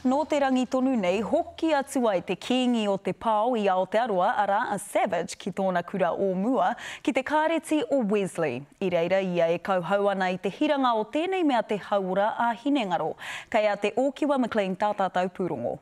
Nō te rangi tonu nei, hoki atu ai te kīngi o te pāo i Aotearoa ara a Savage ki tōna kura o mua ki te kāreti o Wesley. I reira ia e kauhau ana i te hiranga o tēnei mea te haura a Hinengaro. Kei a te Ōkiwa McLean tātātau pūrongo.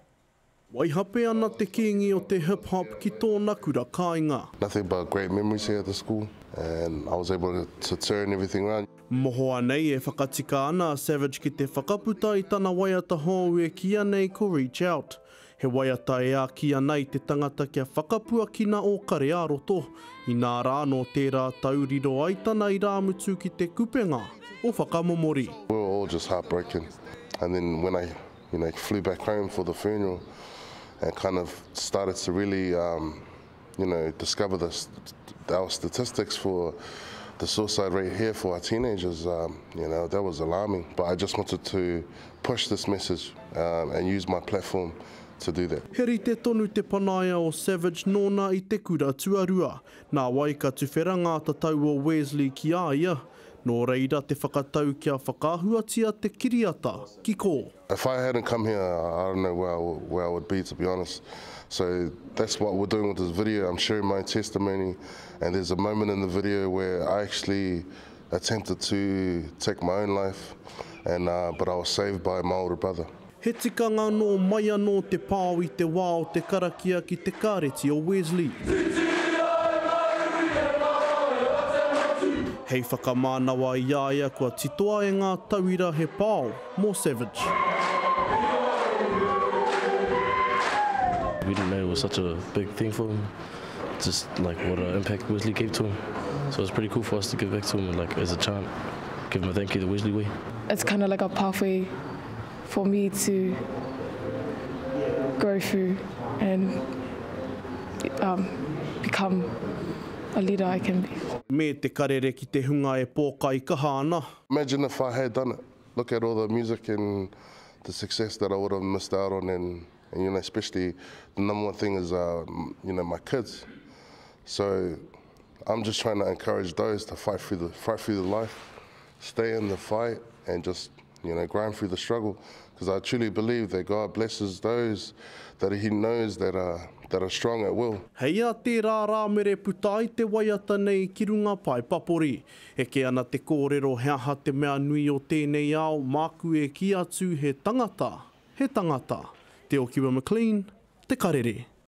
Waihape ana te kīngi o te hip-hop ki tōna kura kāinga. Nothing but great memories here at the school, and I was able to turn everything around. Mohoa nei e whakatika ana a Savage ki te whakaputa i tana waiata hou e kia nei ko Reach Out. He waiata e a kia nei te tangata kia whakapua kina o Karearoto. I nā rā no tērā tauriro aitana i rāmutu ki te kupenga o whakamomori. We were all just heartbroken. And then when I flew back home for the funeral and kind of started to really discover our statistics for the suicide rate here for our teenagers, that was alarming. But I just wanted to push this message and use my platform to do that. Heri te tonu te panaia o Savage nōna i te kura tuarua. Nā waikatu wheranga tatau o Wesley ki aia. Nō reira te whakatau kia whakahuatia te kiriata ki kō. If I hadn't come here, I don't know where I would be, to be honest. So that's what we're doing with this video. I'm sharing my testimony, and there's a moment in the video where I actually attempted to take my own life, but I was saved by my older brother. He tikanga no mai anō te pāo i te wā o te karakia ki te kāreti o Wesley. Hei whakamānawa i aia kua titoa e ngā tauira he pāo mō Savage. We didn't know it was such a big thing for him, just like what an impact Wesley gave to him. So it's pretty cool for us to give back to him, like as a chant, give him a thank you the Wesley way. It's kind of like a pathway for me to go through and become a leader I can be. Me te karere ki te hunga e pōkai kaha ana. Imagine if I had done it. Look at all the music and the success that I would have missed out on, and especially the number one thing is my kids. So I'm just trying to encourage those to fight through the life, stay in the fight, and just grind through the struggle. Because I truly believe that God blesses those that He knows that are strong at will. Hei a te rā mere puta i te waiata nei ki runga pai papori. E ke ana te kōrero heaha te mea nui o tēnei ao, māku e ki atu he tangata. Te Ōkiwa McLean, te karere.